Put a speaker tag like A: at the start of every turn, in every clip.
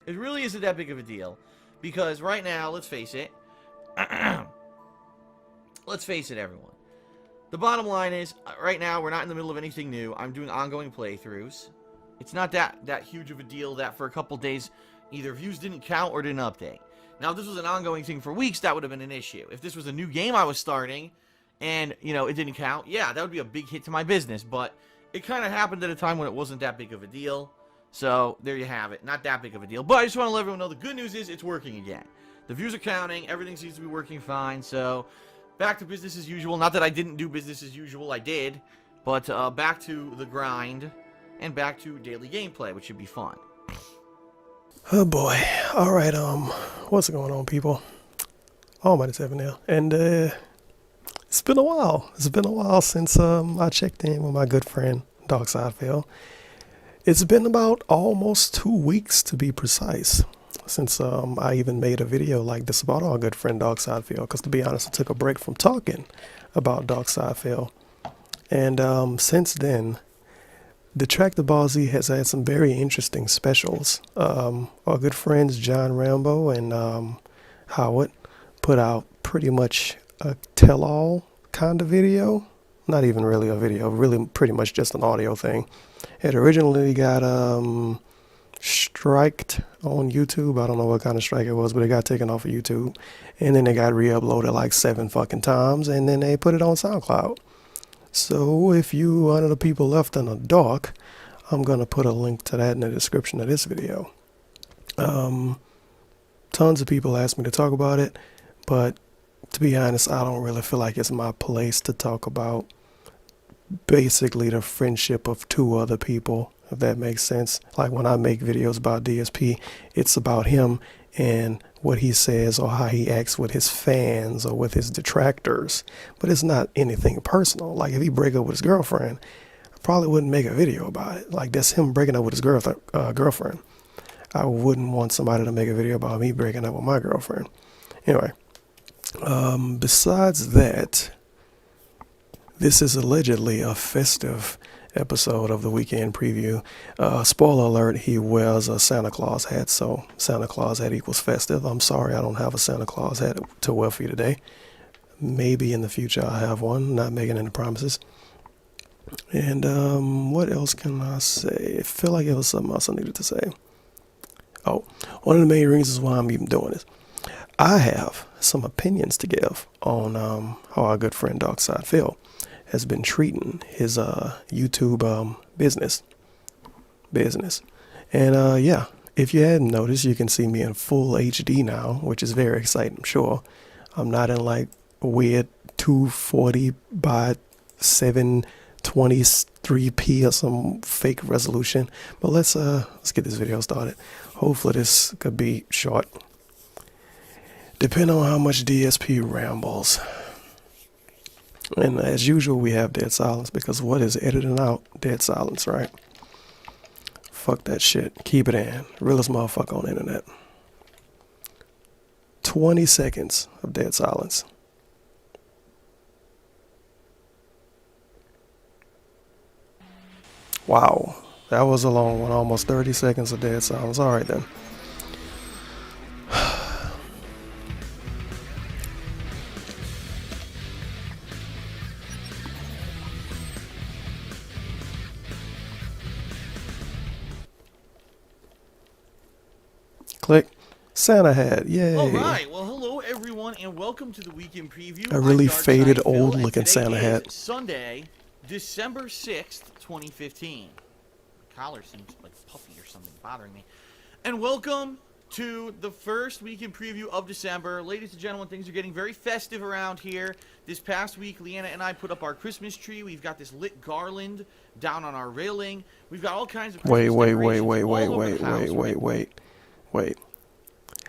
A: It really isn't that big of a deal. Because right now, let's face it. Let's face it, everyone. The bottom line is, right now, we're not in the middle of anything new. I'm doing ongoing playthroughs. It's not that huge of a deal that for a couple days, either views didn't count or didn't update. Now, if this was an ongoing thing for weeks, that would have been an issue. If this was a new game I was starting, and, you know, it didn't count, yeah, that would be a big hit to my business. But it kind of happened at a time when it wasn't that big of a deal. So, there you have it. Not that big of a deal. But I just want to let everyone know the good news is it's working again. The views are counting. Everything seems to be working fine. So, back to business as usual. Not that I didn't do business as usual. I did. But back to the grind. And back to daily gameplay, which should be fun.
B: Oh boy. Alright, what's going on, people? Oh, my name's Evan now. And it's been a while. It's been a while since I checked in with my good friend, Darksideville. It's been about almost 2 weeks to be precise, since I even made a video like this about our good friend Darksideville, because to be honest, I took a break from talking about Darksideville. And since then, Detractor has had some very interesting specials. Our good friends John Rambo and Howard put out pretty much a tell-all kind of video. Not even really a video, really pretty much just an audio thing. It originally got striked on YouTube. I don't know what kind of strike it was, but it got taken off of YouTube. And then it got re-uploaded like 7 fucking times, and then they put it on SoundCloud. So if you one of the people left in the dark, I'm going to put a link to that in the description of this video. Tons of people asked me to talk about it, but to be honest, I don't really feel like it's my place to talk about basically the friendship of 2 other people, if that makes sense. Like when I make videos about DSP, it's about him and what he says or how he acts with his fans or with his detractors, but it's not anything personal. Like if he break up with his girlfriend, I probably wouldn't make a video about it. Like that's him breaking up with his girlfriend. I wouldn't want somebody to make a video about me breaking up with my girlfriend. Anyway, besides that, this is allegedly a festive episode of the weekend preview. Spoiler alert, he wears a Santa Claus hat, so Santa Claus hat equals festive. I'm sorry I don't have a Santa Claus hat to wear for you today. Maybe in the future I'll have one, not making any promises. And what else can I say? I feel like it was something else I needed to say. Oh, one of the main reasons why I'm even doing this, I have some opinions to give on how our good friend Darksideville has been treating his YouTube business. And yeah, if you hadn't noticed, you can see me in full HD now, which is very exciting, I'm sure. I'm not in like weird 240 by 723p or some fake resolution. But let's get this video started. Hopefully this could be short, depending on how much DSP rambles. And as usual, we have dead silence because what is editing out? Dead silence, right? Fuck that shit. Keep it in. Realest motherfucker on the internet. 20 seconds of dead silence. Wow. That was a long one. Almost 30 seconds of dead silence. All right, then. Click. Santa hat. Yay.
A: Alright, well hello everyone and welcome to the weekend preview.
B: A really faded old looking Santa hat.
A: Sunday, December 6th, 2015. My collar seems like puffy or something bothering me. And welcome to the first weekend preview of December. Ladies and gentlemen, things are getting very festive around here. This past week, Leanna and I put up our Christmas tree. We've got this lit garland down on our railing. We've got all kinds of Christmas
B: Wait.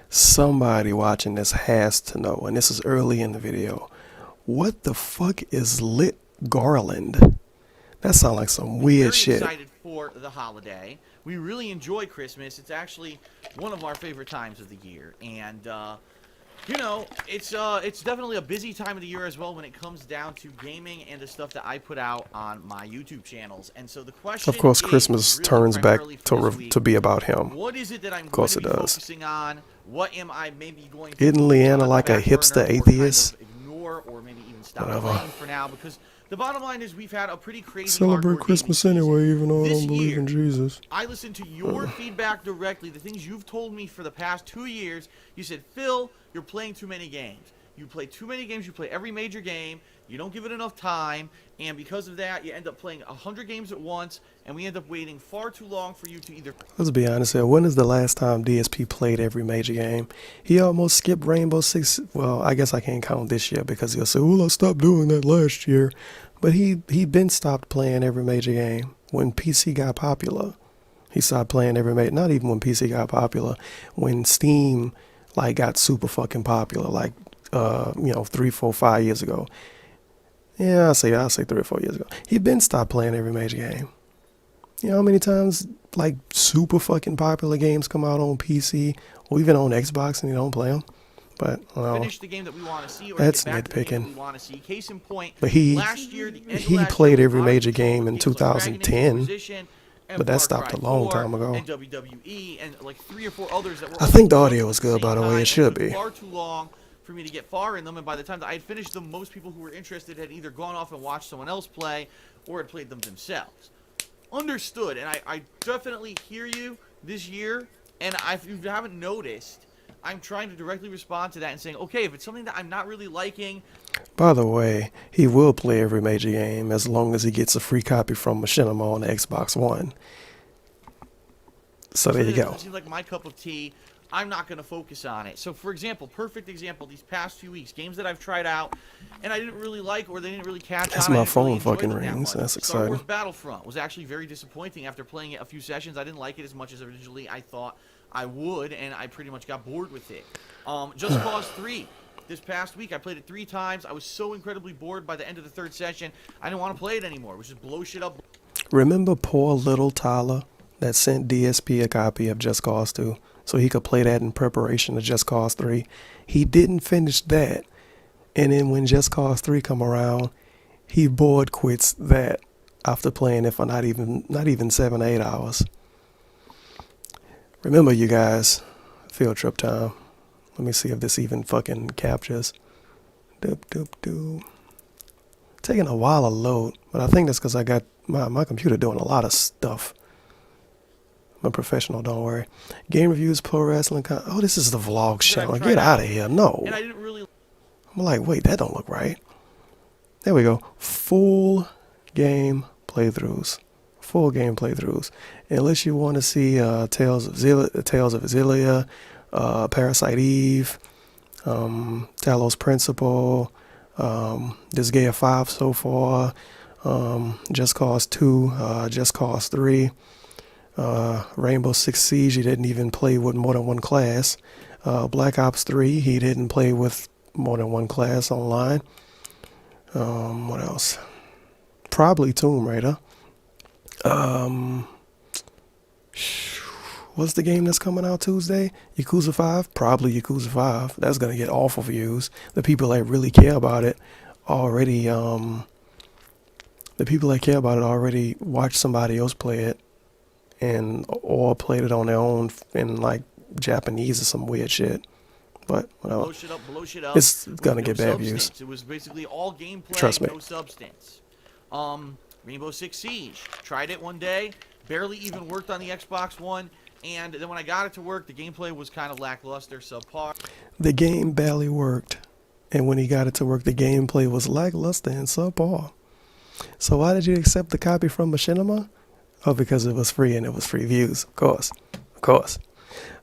B: Somebody watching this has to know, and this is early in the video, what the fuck is lit garland? That sounds like some weird shit.
A: Very excited for the holiday. We really enjoy Christmas. It's actually one of our favorite times of the year. And you know, it's definitely a busy time of the year as well when it comes down to gaming and the stuff that I put out on my YouTube channels. And so the question
B: Of course,
A: is
B: Christmas
A: really
B: turns back
A: primarily for this week,
B: to be about him.
A: what is it that I'm
B: Of
A: going
B: course
A: to
B: it
A: be
B: does.
A: focusing on? What am I maybe going to
B: Isn't
A: put
B: Leanna
A: on
B: like
A: the
B: a
A: back
B: hipster
A: burner or
B: atheist?
A: kind of ignore or maybe even stop
B: Whatever.
A: playing for now? Because the bottom line is we've had a pretty crazy
B: Celebrate
A: hardcore
B: Christmas
A: gaming season.
B: anyway, even though I
A: This
B: don't believe
A: year,
B: in Jesus.
A: I listened to your feedback directly, the things you've told me for the past 2 years. You said, Phil, you're playing too many games. You play too many games. You play every major game. You don't give it enough time. And because of that, you end up playing 100 games at once. And we end up waiting far too long for you to either...
B: Let's be honest here. When is the last time DSP played every major game? He almost skipped Rainbow Six. Well, I guess I can't count this year because he'll say, well, I stopped doing that last year. But he been stopped playing every major game. When PC got popular, he stopped playing every major... Not even when PC got popular. When Steam, like, got super fucking popular, like, 3, 4, 5 years ago. Yeah, I'll say 3 or 4 years ago. He been stopped playing every major game. You know how many times, like, super fucking popular games come out on PC or even on Xbox and you don't play them? But, well,
A: finish the game that we want to see or
B: that's
A: get back to the game that
B: nitpicking.
A: we want to see. Case in point,
B: But he
A: last year, the end of
B: he
A: last
B: played
A: year,
B: every
A: was out of
B: major
A: control
B: game
A: with
B: in
A: games like Dragon Age
B: 2010.
A: Inquisition and
B: But that
A: Far
B: stopped
A: Cry
B: a long
A: 4
B: time ago.
A: and WWE and like 3 or 4 others that were
B: I think the
A: all
B: audio was
A: at the
B: good, by
A: same
B: the way.
A: time,
B: It
A: and
B: should
A: took
B: be.
A: far too long for me to get far in them, and by the time that I had finished them, most people who were interested had either gone off and watched someone else play or had played them themselves. Understood, and I definitely hear you this year, and if you haven't noticed, I'm trying to directly respond to that and saying, okay, if it's something that I'm not really liking...
B: By the way, he will play every major game as long as he gets a free copy from Machinima on the Xbox One. So there you
A: It
B: go.
A: doesn't seem like my cup of tea. I'm not going to focus on it. So, for example, perfect example, these past few weeks, games that I've tried out and I didn't really like or they didn't really catch
B: That's
A: on.
B: my
A: I didn't really
B: phone
A: enjoy
B: fucking
A: them that
B: rings.
A: much.
B: That's
A: Star Wars
B: exciting.
A: Battlefront was actually very disappointing after playing it a few sessions. I didn't like it as much as originally I thought I would, and I pretty much got bored with it. Just Cause 3. This past week, I played it 3 times. I was so incredibly bored by the end of the 3rd session, I didn't want to play it anymore. It was just blow shit up.
B: Remember poor little Tyler that sent DSP a copy of Just Cause 2 so he could play that in preparation of Just Cause 3? He didn't finish that. And then when Just Cause 3 come around, he board quits that after playing it for not even 7 or 8 hours. Remember, you guys, field trip time. Let me see if this even fucking captures. Doop, doop, doop. Taking a while to load, but I think that's because I got my computer doing a lot of stuff. I'm a professional, don't worry. Game reviews, pro wrestling. Oh, this is the vlog channel. Get out of here. No.
A: And I didn't really...
B: I'm like, wait, that don't look right. There we go. Full game playthroughs. Full game playthroughs. Unless you want to see Tales of Xillia, Parasite Eve, Talos Principle, Disgaea 5 so far, Just Cause 2, Just Cause 3, Rainbow Six Siege, he didn't even play with more than one class. Black Ops 3, he didn't play with more than one class online. What else? Probably Tomb Raider. What's the game that's coming out Tuesday? Yakuza 5? Probably Yakuza 5. That's going to get awful views. The people that really care about it already, watched somebody else play it or played it on their own in like Japanese or some weird shit. But whatever.
A: Blow shit up.
B: It's going to get bad
A: Substance.
B: views.
A: It was basically all gameplay,
B: Trust me.
A: no substance. Rainbow Six Siege. Tried it one day. Barely even worked on the Xbox One. And then when I got it to work, the gameplay was kind of lackluster, subpar.
B: The game barely worked. And when he got it to work, the gameplay was lackluster and subpar. So why did you accept the copy from Machinima? Oh, because it was free and it was free views. Of course. Of course.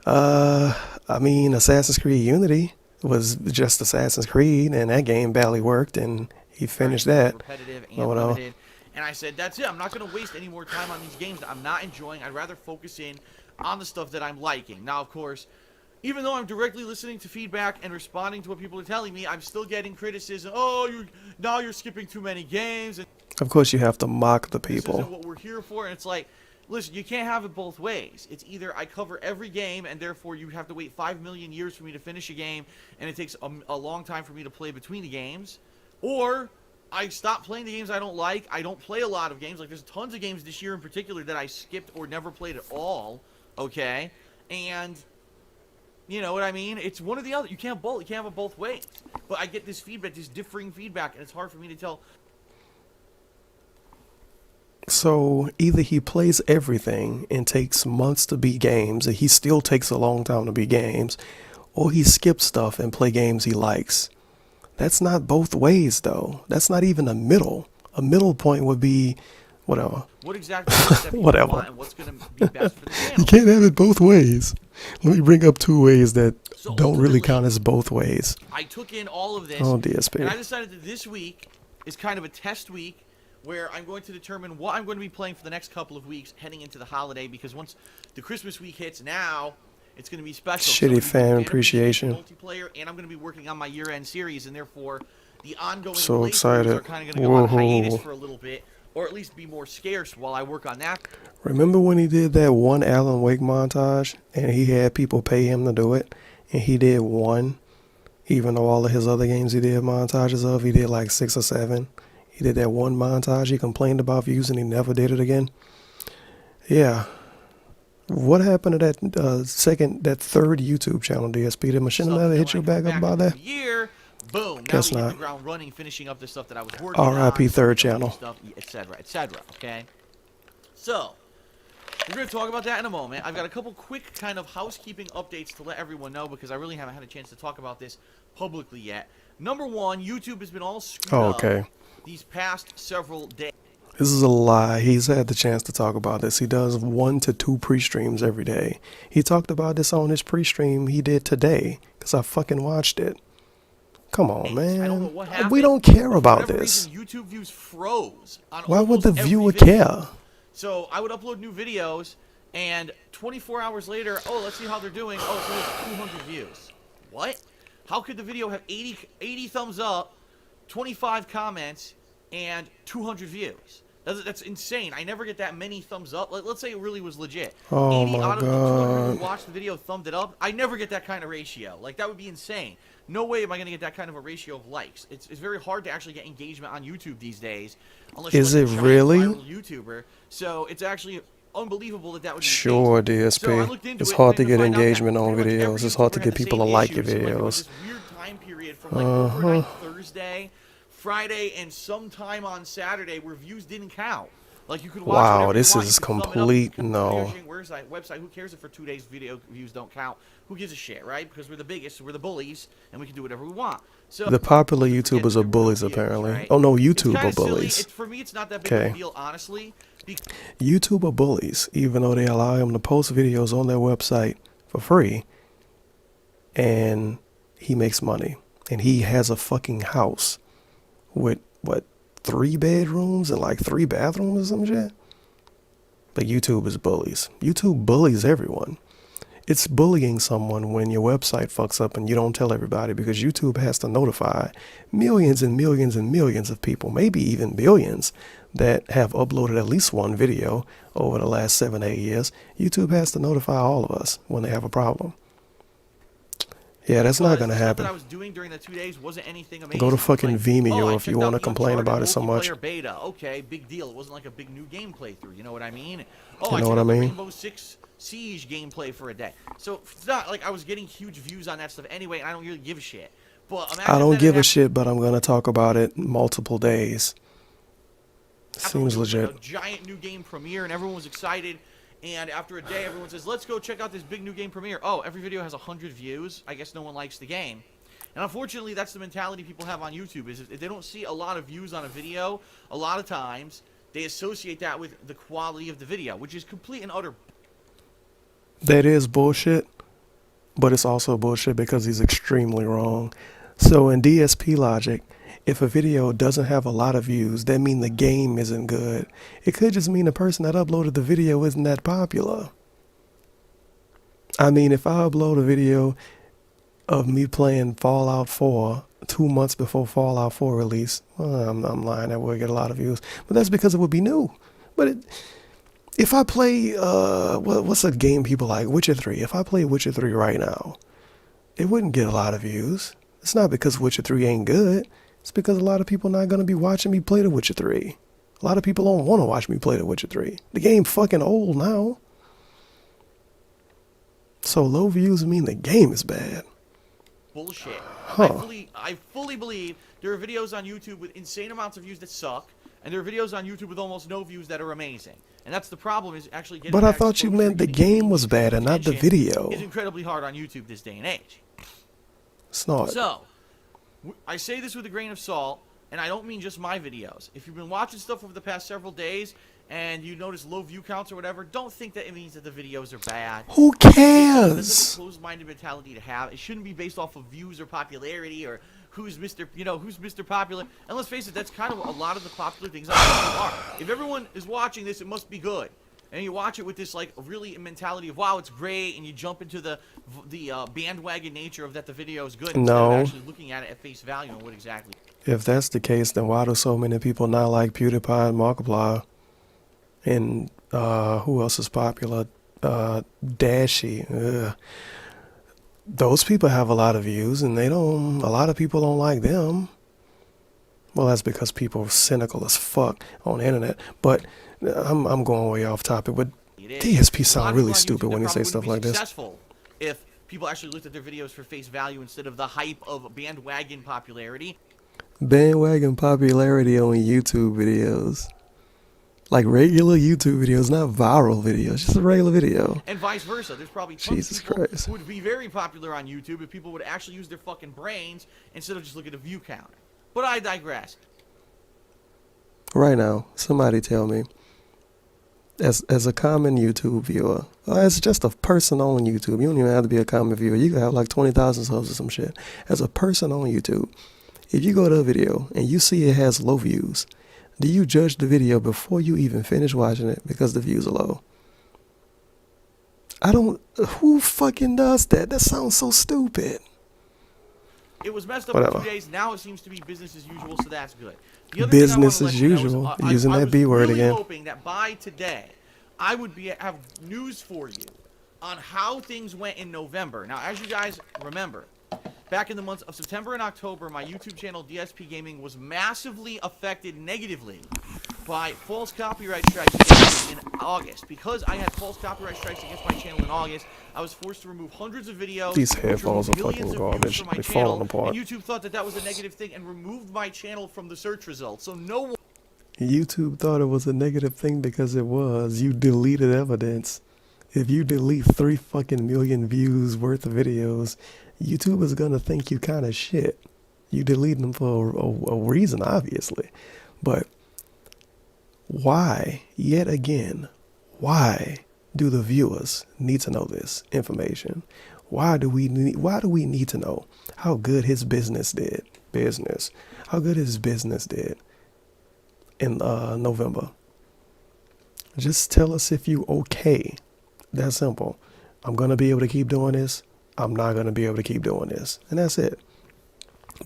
B: I mean, Assassin's Creed Unity was just Assassin's Creed, and that game barely worked, and he finished that.
A: Repetitive and limited. And I said, that's it. I'm not going to waste any more time on these games that I'm not enjoying. I'd rather focus in on the stuff that I'm liking. Now, of course, even though I'm directly listening to feedback and responding to what people are telling me, I'm still getting criticism. Oh, now you're skipping too many games. And
B: of course, you have to mock the
A: this
B: people.
A: isn't what we're here for. And it's like, listen, you can't have it both ways. It's either I cover every game, and therefore you have to wait 5 million years for me to finish a game, and it takes a long time for me to play between the games, or I stop playing the games I don't like. I don't play a lot of games. Like, there's tons of games this year in particular that I skipped or never played at all, okay? And, you know what I mean? It's one or the other. You can't have it both ways. But I get this feedback, this differing feedback, and it's hard for me to tell.
B: So either he plays everything and takes months to beat games, and he still takes a long time to beat games, or he skips stuff and play games he likes. That's not both ways, though. That's not even a middle. A middle point would be whatever.
A: What exactly is that
B: Whatever.
A: want and what's going to be best for the channel?
B: You can't have it both ways. Let me bring up two ways that
A: So
B: don't really
A: ultimately,
B: count as both ways.
A: I took in all of this,
B: Oh,
A: and
B: DSP.
A: I decided that this week is kind of a test week where I'm going to determine what I'm going to be playing for the next couple of weeks heading into the holiday, because once the Christmas week hits now, it's going to be special. So I'm
B: Shitty
A: gonna be doing
B: fan
A: fan
B: appreciation.
A: multiplayer, and I'm going to be working on my year-end series, and therefore the ongoing
B: So
A: playthroughs
B: excited.
A: are kind of going to go on hiatus
B: Whoa.
A: for a little bit, or at least be more scarce while I work on that.
B: Remember when he did that one Alan Wake montage and he had people pay him to do it, and he did one, even though all of his other games he did montages of, he did like 6 or 7. He did that one montage he complained about views and he never did it again. Yeah. What happened to that third YouTube channel, DSP? Did Machinima never hit you back up about that?
A: Year, boom.
B: Guess
A: now we hit
B: not.
A: the ground running, finishing up the stuff that I was working on.
B: R.I.P. third
A: starting to do
B: channel.
A: stuff, etc., etc., okay? So, we're going to talk about that in a moment. I've got a couple quick kind of housekeeping updates to let everyone know, because I really haven't had a chance to talk about this publicly yet. Number one, YouTube has been all screwed up these past several days.
B: This is a lie. He's had the chance to talk about this. He does 1 to 2 pre-streams every day. He talked about this on his pre-stream he did today, because I fucking watched it. Come on, man.
A: I don't know what happened.
B: We don't care
A: For
B: about
A: whatever
B: this.
A: reason, YouTube views froze on
B: Why would the
A: almost every
B: viewer
A: video.
B: care?
A: So I would upload new videos, and 24 hours later, oh, let's see how they're doing. Oh, so it's 200 views. What? How could the video have 80 thumbs up, 25 comments, and 200 views? That's insane. I never get that many thumbs up. Let's say it really was legit.
B: Oh
A: 80
B: my
A: out of the 200
B: God.
A: who watched the video thumbed it up. I never get that kind of ratio. Like, that would be insane. No way am I going to get that kind of a ratio of likes. It's very hard to actually get engagement on YouTube these days. Unless
B: Is
A: you're
B: it
A: like a giant
B: really?
A: viral YouTuber. So it's actually unbelievable that would be
B: Sure,
A: the case. So I
B: DSP.
A: looked into
B: It's
A: it
B: hard
A: and
B: to
A: came
B: get
A: find out that
B: engagement on
A: pretty much every
B: videos. It's hard to
A: YouTuber
B: get
A: had the
B: people to
A: same
B: like your
A: issue. So, like, there was
B: videos.
A: this weird time period from like overnight Thursday, Friday, and sometime on Saturday where views didn't count. Like, you could watch
B: Wow,
A: whatever you
B: this
A: want.
B: is
A: You could thumb it up,
B: complete
A: you could
B: no.
A: Where's that website? Who cares if for 2 days video views don't count? Who gives a shit, right? Because we're the biggest, we're the bullies, and we can do whatever we want. So
B: The popular
A: forget
B: YouTubers
A: there
B: are
A: were
B: bullies,
A: views,
B: apparently.
A: right?
B: Oh no,
A: It's
B: YouTube
A: kinda
B: are
A: silly.
B: bullies.
A: For me, it's not that big of
B: Okay.
A: a deal, honestly.
B: YouTube are bullies, even though they allow him to post videos on their website for free, and he makes money. And he has a fucking house with, what, 3 bedrooms and like 3 bathrooms or some shit? But YouTube is bullies. YouTube bullies everyone. It's bullying someone when your website fucks up and you don't tell everybody, because YouTube has to notify millions and millions and millions of people, maybe even billions, that have uploaded at least one video over the last 7, 8 years. YouTube has to notify all of us when they have a problem. Yeah, that's not going to
A: The stuff
B: happen.
A: that I was doing during the 2 days wasn't anything amazing.
B: Go to fucking
A: Like,
B: Vimeo
A: I
B: if you
A: checked
B: want to
A: out the
B: complain
A: Uncharted
B: about it so much.
A: multiplayer beta. Okay, big deal. It wasn't like a big new game playthrough. You know what I mean? Oh,
B: You
A: I
B: know
A: checked
B: what I
A: out the
B: mean?
A: Rainbow Six Siege gameplay for a day. So it's not like I was getting huge views on that stuff anyway, and I don't really give a shit. But imagine
B: I don't
A: that
B: give
A: it
B: a shit, but I'm going to talk about it multiple days. Seems
A: It was like
B: legit.
A: a giant new game premiere, and everyone was excited. And after a day, everyone says, "Let's go check out this big new game premiere." Oh, every video has 100 views. I guess no one likes the game. And unfortunately, that's the mentality people have on YouTube. Is if they don't see a lot of views on a video, a lot of times they associate that with the quality of the video, which is complete and utter.
B: That is bullshit, but it's also bullshit because he's extremely wrong. So in DSP logic, if a video doesn't have a lot of views, that means the game isn't good. It could just mean the person that uploaded the video isn't that popular. I mean, if I upload a video of me playing Fallout 4 2 months before Fallout 4 release, well, I'm lying, I would get a lot of views. But that's because it would be new. But If I play, what's a game people like? Witcher 3. If I play Witcher 3 right now, it wouldn't get a lot of views. It's not because Witcher 3 ain't good. It's because a lot of people not going to be watching me play The Witcher 3. A lot of people don't want to watch me play The Witcher 3. The game fucking old now. So low views mean the game is bad.
A: Bullshit.
B: Huh.
A: I fully believe there are videos on YouTube with insane amounts of views that suck, and there are videos on YouTube with almost no views that are amazing. And that's the problem, is actually getting.
B: But I thought you meant the game was bad and not the video.
A: It's incredibly hard on YouTube this day and age.
B: It's not.
A: So, I say this with a grain of salt, and I don't mean just my videos. If you've been watching stuff over the past several days and you notice low view counts or whatever, don't think that it means that the videos are bad.
B: Who cares?
A: That's a closed-minded mentality to have. It shouldn't be based off of views or popularity or who's Mr. Popular. And let's face it, that's kind of a lot of the popular things on YouTube are. If everyone is watching this, it must be good. And you watch it with this like really mentality of wow, it's great, and you jump into the bandwagon nature of that the video is good instead of actually looking at it at face value and what exactly.
B: If that's the case, then why do so many people not like PewDiePie and Markiplier? And who else is popular? Dashy. Those people have a lot of views, and a lot of people don't like them. Well, that's because people are cynical as fuck on the internet. But I'm going way off topic. But DSP sound really stupid when he say stuff like this.
A: If people actually looked at their videos for face value instead of the hype of bandwagon popularity.
B: Bandwagon popularity on YouTube videos. Like regular YouTube videos, not viral videos, just a regular video.
A: And vice versa. There's probably tons of people who would be very popular on YouTube if people would actually use their fucking brains instead of just look at a view count. But I digress.
B: Right now, somebody tell me, as a common YouTube viewer, or as just a person on YouTube, you don't even have to be a common viewer. You can have like 20,000 subs or some shit. As a person on YouTube, if you go to a video and you see it has low views, do you judge the video before you even finish watching it because the views are low? Who fucking does that? That sounds so stupid.
A: It was messed up for 2 days. Now it seems to be business as usual, so that's good.
B: Business as usual, using that B word again.
A: I was hoping that by today, I would have news for you on how things went in November. Now, as you guys remember, back in the months of September and October, my YouTube channel, DSP Gaming, was massively affected negatively by false copyright strikes in August. Because I had false copyright strikes against my channel in August, I was forced to remove hundreds of videos.
B: These headphones are fucking garbage. They're falling apart.
A: And YouTube thought that that was a negative thing and removed my channel from the search results. So no one...
B: YouTube thought it was a negative thing because it was. You deleted evidence. If you delete 3 fucking million views worth of videos, YouTube is gonna think you kind of shit. You delete them for a reason, obviously. But why, yet again, why do the viewers need to know this information? Why do we need to know how good his business did? How good his business did in November? Just tell us if you okay. That's simple. I'm gonna be able to keep doing this. I'm not going to be able to keep doing this. And that's it.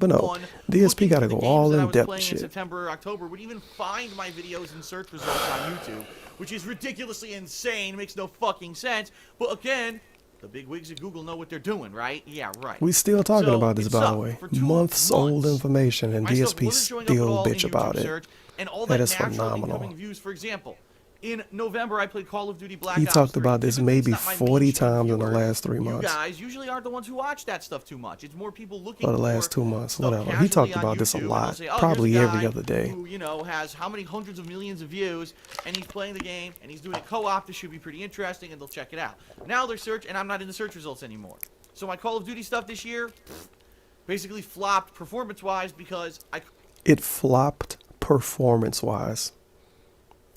B: But no, DSP got to go all in depth shit.
A: In September or October would even find my videos in search results on YouTube, which is ridiculously insane, makes no fucking sense. But again, the big wigs at Google know what they're doing, right? Yeah, right.
B: We still talking about this, by the way. Months old information, and DSP still bitch about it.
A: And all
B: that
A: that
B: is phenomenal.
A: Views, for example, in November, I played Call of Duty Black Ops.
B: He talked about this maybe 40 times in the last 3 months.
A: You guys usually aren't the ones who watch that stuff too much. It's more people looking
B: for the last 2 months, whatever. He talked about this a lot, probably every other day.
A: Who, has how many hundreds of millions of views, and he's playing the game, and he's doing it co-op. This should be pretty interesting, and they'll check it out. Now they're and I'm not in the search results anymore. So my Call of Duty stuff this year basically flopped performance-wise because
B: It flopped performance-wise,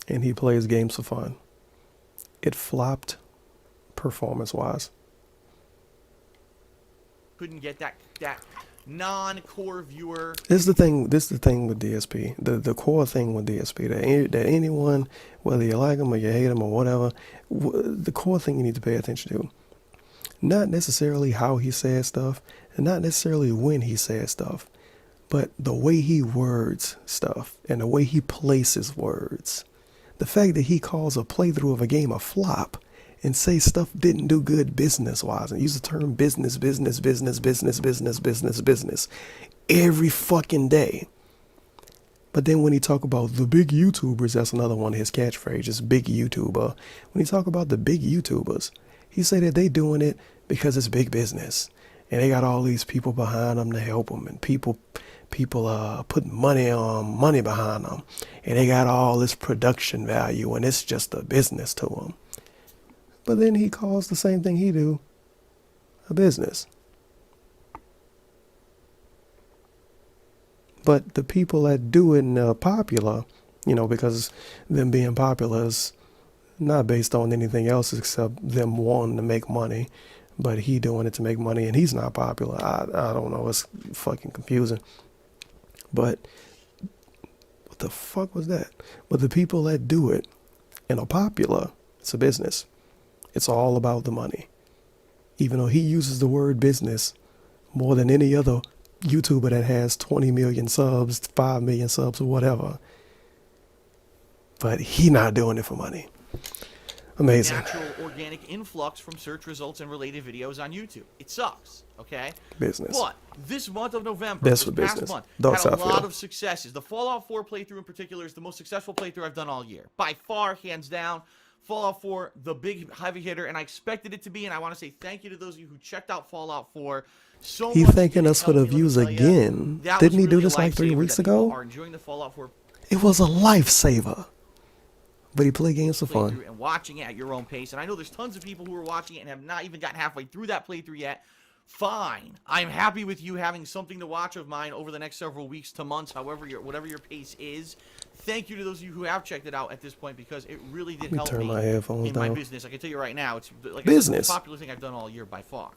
B: and he plays games for fun. It flopped performance-wise.
A: Couldn't get that non-core viewer.
B: This is the thing with DSP. The core thing with DSP that anyone, whether you like him or you hate him or whatever, the core thing you need to pay attention to. Not necessarily how he says stuff, and not necessarily when he says stuff, but the way he words stuff and the way he places words. The fact that he calls a playthrough of a game a flop and say stuff didn't do good business-wise and use the term business every fucking day. But then when he talk about the big YouTubers, that's another one of his catchphrases, big YouTuber. When he talk about the big YouTubers, he say that they doing it because it's big business. And they got all these people behind them to help them, and people putting money behind them, and they got all this production value, and it's just a business to them. But then he calls the same thing he do a business. But the people that do it and are popular, because them being popular is not based on anything else except them wanting to make money. But he doing it to make money, and he's not popular. I don't know. It's fucking confusing. But what the fuck was that? But the people that do it and are popular, it's a business. It's all about the money. Even though he uses the word business more than any other YouTuber that has 20 million subs, 5 million subs, or whatever. But he not doing it for money. Amazing.
A: Natural organic influx from search results and related videos on YouTube. It sucks, okay?
B: Business.
A: But this month of November,
B: That's
A: this
B: for
A: past
B: business.
A: month,
B: That's
A: had a
B: how I feel.
A: lot of successes. The Fallout 4 playthrough in particular is the most successful playthrough I've done all year. By far, hands down. Fallout 4, the big heavy hitter, and I expected it to be, and I want to say thank you to those of you who checked out Fallout 4. So
B: He
A: much
B: thanking
A: did
B: us for the
A: help me, let me
B: views
A: tell ya.
B: again.
A: That
B: Didn't
A: was
B: he do
A: really a
B: this like 3
A: lifesaver
B: weeks
A: that people
B: ago?
A: are enjoying the Fallout 4
B: It was a lifesaver. But he played games for fun.
A: and watching it at your own pace. And I know there's tons of people who are watching it and have not even gotten halfway through that playthrough yet. Fine. I'm happy with you having something to watch of mine over the next several weeks to months, whatever your pace is. Thank you to those of you who have checked it out at this point, because it really did help
B: Turn
A: me
B: my headphones
A: in my
B: down.
A: business. I can tell you right now, it's like
B: Business.
A: I said, the most popular thing I've done all year by far.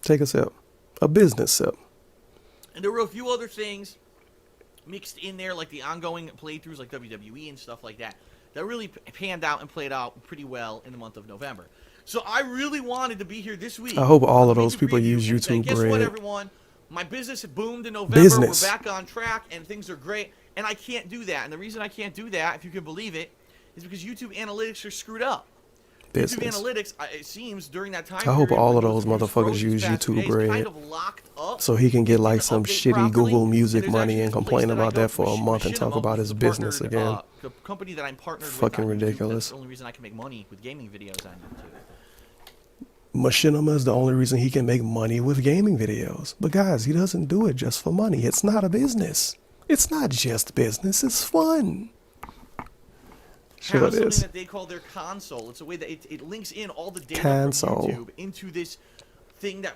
B: Take a sip. A business sip.
A: And there were a few other things mixed in there, like the ongoing playthroughs like WWE and stuff like that really panned out and played out pretty well in the month of November. So I really wanted to be here this week.
B: I hope all of
A: to
B: those people
A: preview
B: use
A: and say,
B: YouTube
A: guess what,
B: bread.
A: everyone? My business boomed in November.
B: Business.
A: We're back on track, and things are great. And I can't do that. And the reason I can't do that, if you can believe it, is because YouTube analytics are screwed up.
B: Business.
A: YouTube analytics, it seems, during that time
B: I hope
A: period
B: all
A: when
B: of those
A: news
B: motherfuckers
A: froze
B: use
A: these past 2
B: YouTube
A: days,
B: bread.
A: kind of locked up.
B: So he can get like
A: Didn't
B: some
A: update
B: shitty
A: properly,
B: Google
A: and
B: Music
A: there's
B: money
A: actually
B: and
A: this place
B: complain
A: that I
B: about
A: go
B: that for a month and talk
A: Machinima,
B: about his
A: who's
B: business
A: partnered,
B: again.
A: The company that I'm partnered
B: Fucking
A: with on YouTube.
B: ridiculous.
A: That's the only reason I can make money with gaming videos on YouTube.
B: Machinima is the only reason he can make money with gaming videos. But guys, he doesn't do it just for money. It's not a business. It's not just business. It's fun. Sure
A: Have
B: it
A: something
B: is.
A: that they call their console. It's a way that it links in all the data
B: Console.
A: from YouTube into this thing that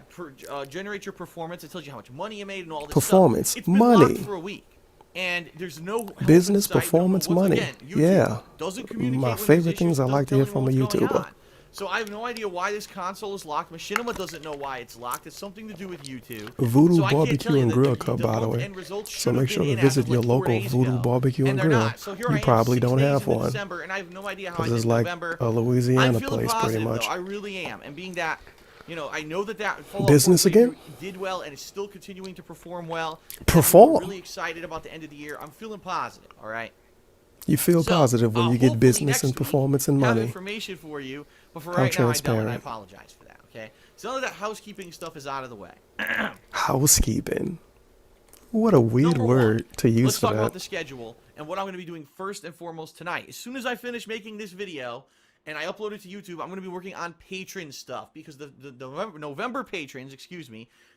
A: generates your performance. It tells you how much money you made and all this
B: Performance,
A: stuff. It's been
B: money.
A: locked for a week. And there's no help
B: Business,
A: in sight.
B: performance,
A: Once
B: money.
A: again, YouTube
B: Yeah.
A: doesn't communicate
B: My
A: with
B: favorite
A: musicians,
B: things I
A: doesn't
B: like to
A: tell
B: hear from a
A: anyone what's going
B: YouTuber.
A: on. So I have no idea why this console is locked. Machinima doesn't know why it's locked. It's something to do with YouTube.
B: Voodoo
A: So I can't
B: Barbecue
A: tell you
B: and
A: that
B: Grill
A: the
B: Cup, by the way.
A: month-end results
B: So
A: should
B: make
A: have
B: sure
A: been
B: to
A: in as
B: visit
A: of
B: your
A: like 4
B: local
A: days
B: Voodoo
A: ago.
B: Barbecue and
A: they're
B: Grill.
A: not. So here
B: You
A: I am,
B: probably
A: 6
B: don't
A: days
B: have
A: into
B: one.
A: December, and I have no idea how I
B: Because
A: did
B: it's
A: in
B: like
A: November.
B: a
A: I'm
B: Louisiana
A: feeling
B: place, pretty
A: positive,
B: much.
A: though. I really am. And being that, I know that Fallout
B: Business
A: 4
B: again?
A: did well and is still continuing to perform well. And
B: Perform?
A: I'm really excited about the end of the year. I'm feeling positive, all right?
B: You feel
A: So,
B: positive when you get
A: hopefully
B: business
A: next
B: and
A: week
B: performance and
A: I have
B: money.
A: information for you, but for
B: How
A: right now I don't, and I
B: transparent.
A: apologize for that, okay? So none of that housekeeping stuff is out of the way.
B: Housekeeping. What a weird
A: Number
B: word
A: one,
B: to use
A: let's
B: for
A: talk about
B: that.
A: the schedule and what I'm going to be doing first and foremost tonight. As soon as I finish making this video and I upload it to YouTube, I'm going to be working on patron stuff because the November patrons,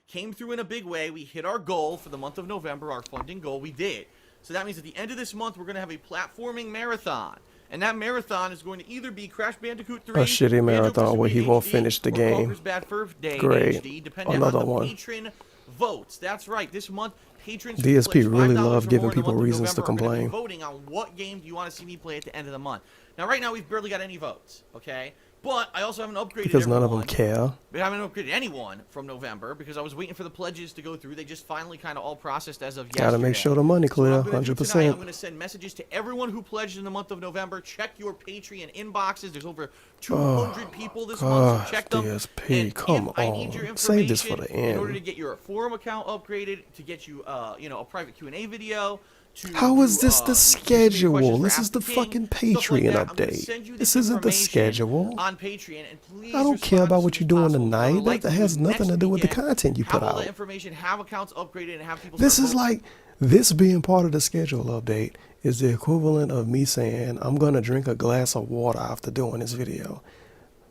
A: came through in a big way. We hit our goal for the month of November, our funding goal. We did. So that means at the end of this month, we're going to have a platforming marathon. And that marathon is going to either be Crash Bandicoot 3,
B: A shitty marathon where he won't finish the game.
A: Conker's Bad Fur Day
B: Great.
A: HD, depending
B: Another
A: on the
B: one.
A: patron votes. That's right. This month, patrons who
B: DSP
A: pledge
B: really
A: $5
B: love
A: or
B: giving
A: more in the
B: people
A: month of
B: reasons to
A: November are gonna be
B: complain.
A: voting on what game do you want to see me play at the end of the month. Now, right now, we've barely got any votes, okay? But I also haven't upgraded
B: Because none of them
A: everyone.
B: care.
A: We haven't upgraded anyone from November because I was waiting for the pledges to go through. They just finally kind of all processed as of yesterday.
B: Gotta make sure the money
A: So what
B: clear,
A: I'm gonna do
B: 100%.
A: tonight, I'm going to send messages to everyone who pledged in the month of November. Check your Patreon inboxes. There's over 200 people this month, so check them.
B: DSP,
A: And
B: come
A: if I need your
B: on. Save this for the
A: information in order to
B: end.
A: get your forum account upgraded, to get you, a private Q&A video, to
B: How is this the
A: submit your questions
B: schedule?
A: for
B: This is the
A: Ask King,
B: fucking
A: stuff like
B: Patreon
A: that. I'm gonna
B: update.
A: send you
B: This isn't the
A: information
B: schedule.
A: on Patreon, and please
B: I don't care
A: respond
B: about
A: as
B: what
A: soon
B: you're
A: as
B: doing
A: possible. I would
B: tonight.
A: like
B: That
A: to do
B: has
A: it
B: nothing
A: next
B: to do with the
A: weekend,
B: content you put
A: have all
B: out.
A: that information, have accounts upgraded, and have people
B: This
A: start
B: is
A: voting.
B: like, this being part of the schedule update is the equivalent of me saying, I'm going to drink a glass of water after doing this video.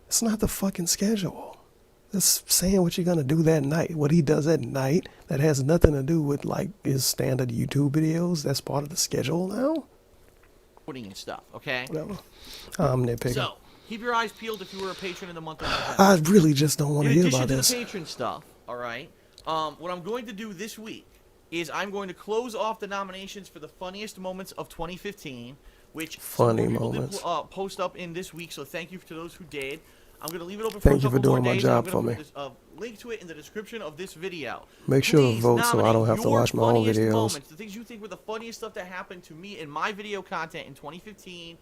B: It's not the fucking schedule. It's saying what you're going to do that night. What he does at night that has nothing to do with like his standard YouTube videos. That's part of the schedule now.
A: Voting and stuff, okay?
B: Whatever. I'm nitpicking.
A: So, keep your eyes peeled if you were a patron in the month of November.
B: I really just don't want to
A: In
B: hear
A: addition
B: about
A: to
B: this.
A: the patron stuff, all right, what I'm going to do this week is I'm going to close off the nominations for the funniest moments of 2015, which
B: Funny
A: some people
B: moments.
A: did post up in this week, so thank you to those who did. I'm going to leave it open
B: Thank
A: for
B: you
A: a
B: for
A: couple more
B: doing my
A: days,
B: job
A: and I'm
B: for
A: gonna
B: me.
A: put this, link to it in the description of this video.
B: Make sure to
A: Please
B: vote so I don't
A: nominate
B: have to
A: your
B: watch my own
A: funniest
B: videos.
A: moments, the things you think were the funniest stuff that happened to me in my video content in 2015,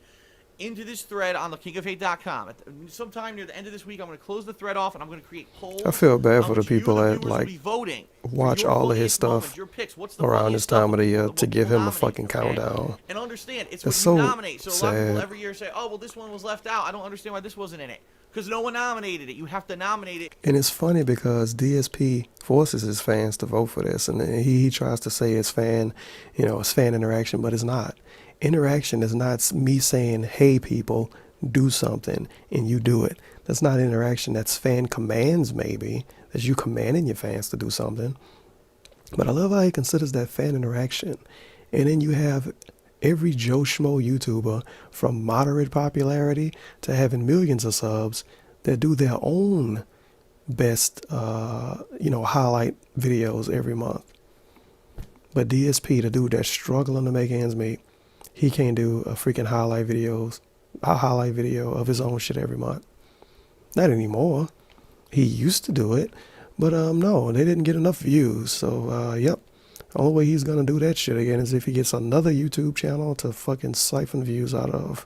A: into this thread on thekingofhate.com. Sometime near the end of this week, I'm going to close the thread off, and I'm going to create polls.
B: I feel bad for the
A: which you,
B: people
A: the
B: that
A: viewers, will
B: like
A: be voting for
B: watch
A: your
B: all of his
A: funniest moments,
B: stuff
A: your picks. What's the
B: around
A: funniest
B: this time
A: stuff
B: of the year
A: we'll
B: to give
A: we'll
B: him a
A: nominate,
B: fucking
A: okay?
B: countdown.
A: And understand, it's
B: It's
A: what you
B: so
A: nominate. So a lot of people
B: sad.
A: every year say, oh, well, this one was left out. I don't understand why this wasn't in it. Because no one nominated it. You have to nominate it.
B: And it's funny because DSP forces his fans to vote for this, and he tries to say it's fan, it's fan interaction, but it's not. Interaction is not me saying, hey, people, do something, and you do it. That's not interaction. That's fan commands, maybe. That's you commanding your fans to do something. But I love how he considers that fan interaction. And then you have every Joe Schmo YouTuber from moderate popularity to having millions of subs that do their own best, highlight videos every month. But DSP, the dude that's struggling to make ends meet, he can't do a highlight video of his own shit every month. Not anymore. He used to do it, but no, they didn't get enough views. So, yep. The only way he's gonna do that shit again is if he gets another YouTube channel to fucking siphon views out of.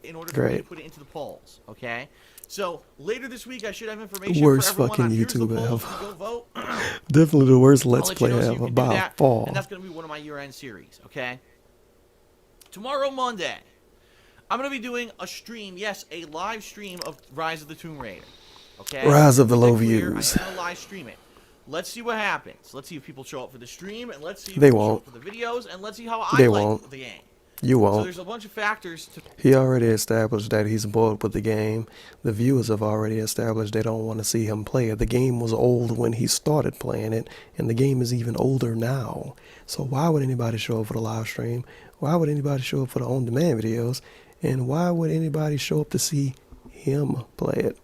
A: In order for me to put it into the polls, okay? So later this week, I should have information
B: Worst
A: for everyone
B: fucking
A: on here's the
B: YouTube
A: polls,
B: ever.
A: you go vote.
B: Definitely the worst
A: I'll
B: Let's
A: let you
B: Play
A: know so you
B: ever.
A: can do
B: By
A: that,
B: far.
A: and that's gonna be one of my year-end series, okay? Tomorrow, Monday, I'm gonna be doing a stream, yes, a live stream of Rise of the Tomb Raider, okay?
B: Rise of the
A: Make
B: Low
A: that clear,
B: Views.
A: I'm gonna live stream it. Let's see what happens. Let's see if people show up for the stream, and let's see if
B: They
A: people show
B: won't.
A: up for the videos, and let's see how I
B: They
A: like
B: won't.
A: the game.
B: You
A: So
B: won't.
A: there's a bunch of factors to...
B: He already established that he's bored with the game. The viewers have already established they don't want to see him play it. The game was old when he started playing it, and the game is even older now. So why would anybody show up for the live stream? Why would anybody show up for the on-demand videos? And why would anybody show up to see him play it?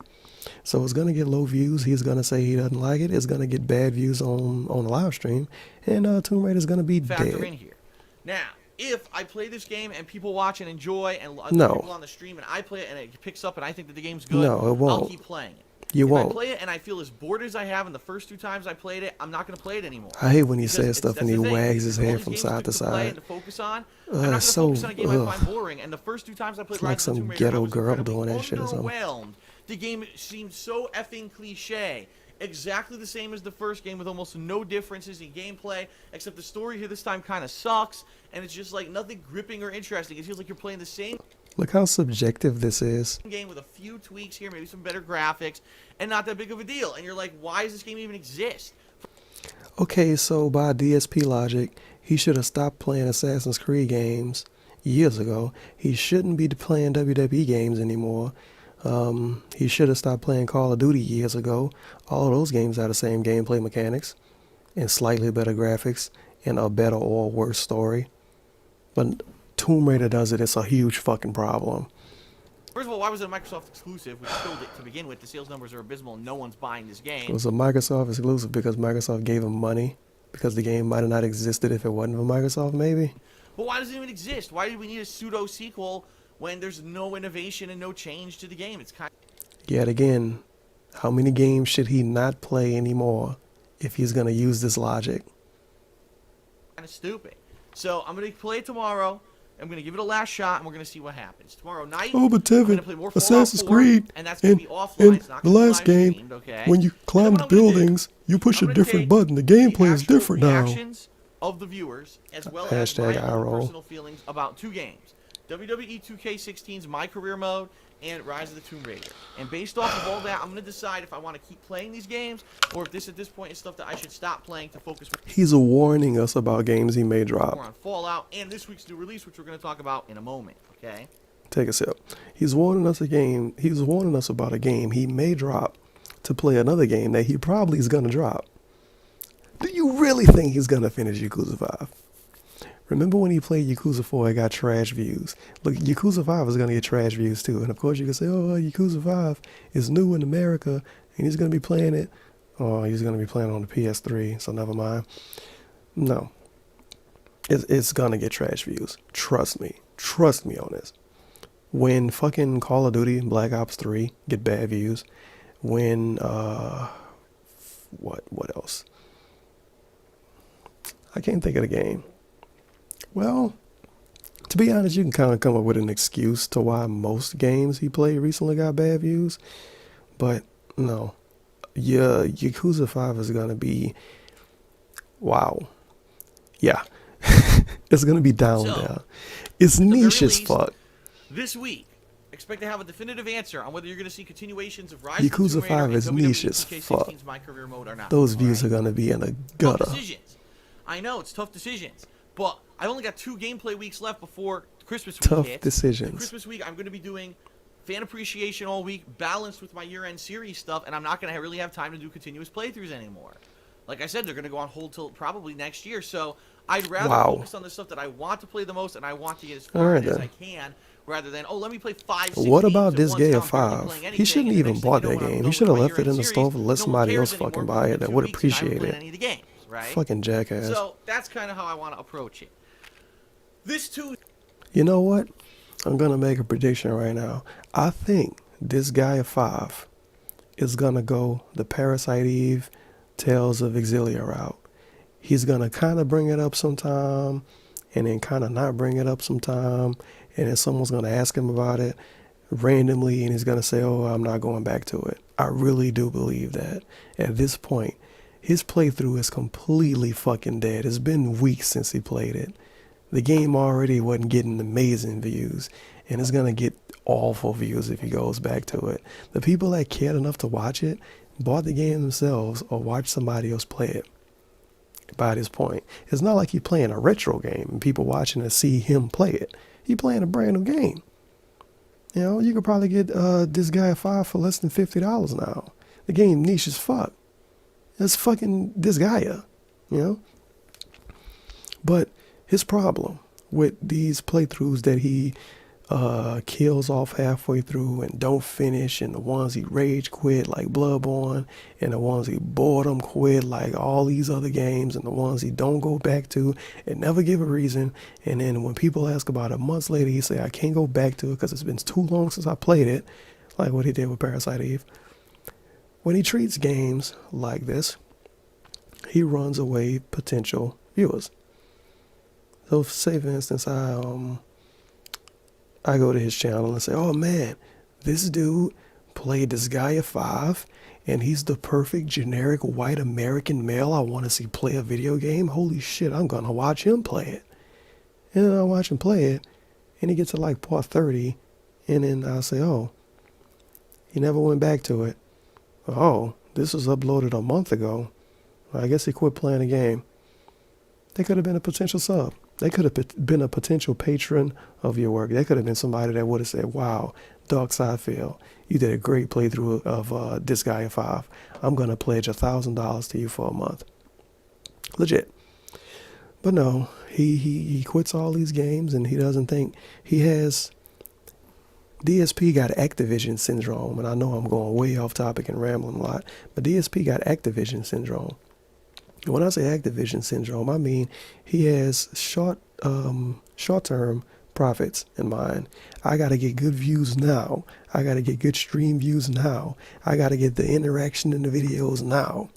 B: So it's going to get low views. He's going to say he doesn't like it. It's going to get bad views on the live stream. And Tomb Raider is going to be
A: factor
B: dead.
A: in here. Now, if I play this game and people watch and enjoy, and
B: No.
A: people on the stream, and I play it and it picks up and I think that the game's good,
B: No, it won't.
A: I'll keep playing it.
B: You
A: if
B: won't.
A: I play it and I feel as bored as I have in the first 2 times I played it, I'm not going to play it anymore.
B: I hate when he
A: Because
B: says stuff
A: that's
B: and he
A: the thing.
B: wags his
A: All
B: head
A: these
B: from
A: games
B: side to
A: play
B: side.
A: and to focus on. I'm not going to
B: So,
A: focus on a game I
B: ugh.
A: find boring. And the first 2 times I played
B: It's like
A: Rise of the
B: some
A: Tomb Raider, I
B: ghetto
A: was
B: girl
A: incredibly
B: doing that shit or something.
A: underwhelmed. The game seemed so effing cliche. Exactly the same as the first game with almost no differences in gameplay, except the story here this time kind of sucks, and it's just like nothing gripping or interesting. It feels like you're playing the same
B: Look how subjective this is.
A: game with a few tweaks here, maybe some better graphics, and not that big of a deal. And you're like, why does this game even exist?
B: Okay, so by DSP logic, he should have stopped playing Assassin's Creed games years ago. He shouldn't be playing WWE games anymore. He should have stopped playing Call of Duty years ago. All of those games have the same gameplay mechanics and slightly better graphics and a better or worse story. But Tomb Raider does it. It's a huge fucking problem.
A: First of all, why was it a Microsoft exclusive, which killed it to begin with? The sales numbers are abysmal, and no one's buying this
B: It
A: game.
B: was a Microsoft exclusive because Microsoft gave him money. Because the game might have not existed if it wasn't for Microsoft, maybe.
A: But why does it even exist? Why do we need a pseudo-sequel when there's no innovation and no change to the game? It's kind of...
B: Yet again, how many games should he not play anymore if he's going to use this logic?
A: kind of stupid. So I'm going to play it tomorrow. I'm going to give it a last shot, and we're going to see what happens. Tomorrow night,
B: Oh, but
A: I'm going
B: Tevin,
A: to play more
B: Assassin's
A: Fallout 4,
B: Creed,
A: and that's going to be offline.
B: in
A: It's not
B: the
A: going to be
B: last
A: live
B: game,
A: streamed, okay?
B: when you
A: And then
B: climb
A: what
B: the
A: I'm gonna do,
B: buildings, you push
A: I'm
B: a
A: gonna
B: different
A: take
B: button. The
A: the
B: gameplay is
A: actual
B: different now.
A: reactions of the viewers, as well as
B: Hashtag
A: my
B: eye
A: own
B: roll.
A: personal feelings about 2 games. WWE 2K16's My Career Mode and Rise of the Tomb Raider. And based off of all that, I'm going to decide if I want to keep playing these games or if this at this point is stuff that I should stop playing to focus
B: He's warning us about games he may
A: more
B: drop.
A: on Fallout and this week's new release, which we're going to talk about in a moment, okay?
B: Take a sip. He's warning us about a game he may drop to play another game that he probably is going to drop. Do you really think he's going to finish Yakuza 5? Remember when he played Yakuza 4, it got trash views. Look, Yakuza 5 is going to get trash views too. And of course you can say, oh, Yakuza 5 is new in America and he's going to be playing it. Oh, he's going to be playing on the PS3, so never mind. No. It's going to get trash views. Trust me. Trust me on this. When fucking Call of Duty and Black Ops 3 get bad views. When, what else? I can't think of the game. Well, to be honest, you can kind of come up with an excuse to why most games he played recently got bad views. But no, yeah, Yakuza 5 is going to be, wow. Yeah, it's going to be down there. It's niche as fuck.
A: This week, expect to have a definitive answer on whether you're going to see continuations of Rise
B: Yakuza
A: of the Tomb Raider
B: 5 is
A: and
B: niche
A: WWE
B: as
A: 2K16's
B: fuck.
A: My Career Mode or not.
B: Those views are going to be in a gutter.
A: Tough decisions. I know, it's tough decisions. But I only got 2 gameplay weeks left before Christmas week
B: Tough
A: hits.
B: decisions.
A: Christmas week, I'm going to be doing fan appreciation all week, balanced with my year-end series stuff, and I'm not going to really have time to do continuous playthroughs anymore. Like I said, they're going to go on hold till probably next year, so I'd rather focus on the stuff that I want to play the most and I want to get as far as I can, rather than, oh, let me play 5, 6
B: What
A: games
B: about
A: at
B: this
A: once,
B: game
A: now
B: of
A: I'm barely
B: 5?
A: playing
B: He
A: anything,
B: shouldn't
A: and the
B: even
A: next thing
B: bought
A: you know,
B: that
A: when I'm
B: game.
A: done
B: He
A: with
B: should have
A: my
B: left it in
A: year-end
B: the
A: series,
B: store and let
A: no one
B: somebody
A: cares
B: else fucking
A: anymore
B: buy it
A: because
B: that
A: in 2
B: would
A: weeks, and I haven't
B: appreciate
A: played
B: it.
A: any of the games, right?
B: Fucking jackass.
A: So that's kind of how I want to approach it. This too.
B: You know what? I'm going to make a prediction right now. I think this guy at 5 is going to go the Parasite Eve, Tales of Exilia route. He's going to kind of bring it up sometime and then kind of not bring it up sometime. And then someone's going to ask him about it randomly and he's going to say, oh, I'm not going back to it. I really do believe that. At this point, his playthrough is completely fucking dead. It's been weeks since he played it. The game already wasn't getting amazing views, and it's going to get awful views if he goes back to it. The people that cared enough to watch it bought the game themselves or watched somebody else play it. By this point, it's not like he's playing a retro game and people watching to see him play it. He's playing a brand new game. You know, you could probably get this guy at 5 for less than $50 now. The game niche as fuck. It's fucking this guy, you know? But his problem with these playthroughs that he kills off halfway through and don't finish, and the ones he rage quit like Bloodborne, and the ones he boredom quit like all these other games, and the ones he don't go back to and never give a reason, and then when people ask about it months later, he say, I can't go back to it because it's been too long since I played it, like what he did with Parasite Eve. When he treats games like this, he runs away potential viewers. So say for instance, I go to his channel and say, oh man, this dude played this guy at 5 and he's the perfect generic white American male I want to see play a video game. Holy shit, I'm going to watch him play it. And then I watch him play it and he gets to like part 30 and then I'll say, oh, he never went back to it. Oh, this was uploaded a month ago. I guess he quit playing the game. They could have been a potential sub. They could have been a potential patron of your work. They could have been somebody that would have said, wow, Dark Side Phil, you did a great playthrough of this guy at 5. I'm going to pledge $1,000 to you for a month. Legit. But no, he quits all these games and he doesn't think he has. DSP got Activision syndrome, and I know I'm going way off topic and rambling a lot, but DSP got Activision syndrome. When I say Activision syndrome, I mean he has short-term profits in mind. I got to get good views now. I got to get good stream views now. I got to get the interaction in the videos now.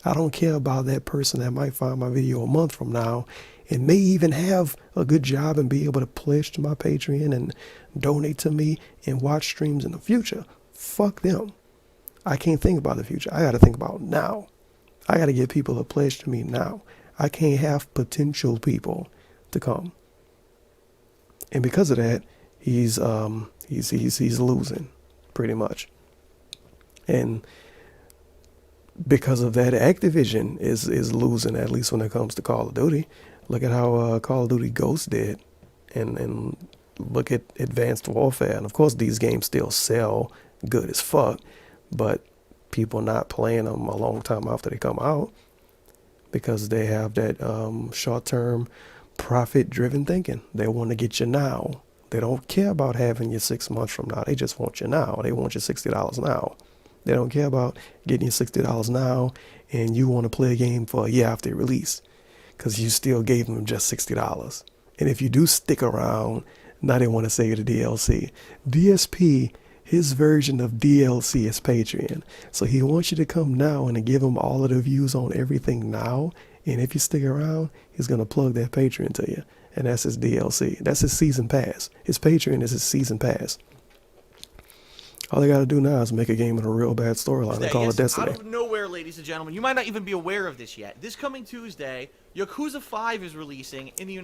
B: I don't care about that person that might find my video a month from now and may even have a good job and be able to pledge to my Patreon and donate to me and watch streams in the future. Fuck them. I can't think about the future. I got to think about now. I got to get people to pledge to me now. I can't have potential people to come. And because of that, he's losing pretty much. And because of that, Activision is losing, at least when it comes to Call of Duty. Look at how Call of Duty Ghost did, and look at Advanced Warfare. And of course, these games still sell good as fuck, but people not playing them a long time after they come out because they have that short-term, profit-driven thinking. They want to get you now. They don't care about having you 6 months from now. They just want you now. They want you $60 now. They don't care about getting you $60 now and you want to play a game for a year after it release because you still gave them just $60. And if you do stick around, now they want to sell you the DLC. DSP, his version of DLC is Patreon. So he wants you to come now and to give him all of the views on everything now. And if you stick around, he's going to plug that Patreon to you. And that's his DLC. That's his season pass. His Patreon is his season pass. All they got to do now is make a game with a real bad storyline and call it Destiny.
A: Out of nowhere, ladies and gentlemen, you might not even be aware of this yet. This coming Tuesday, Yakuza 5 is releasing in the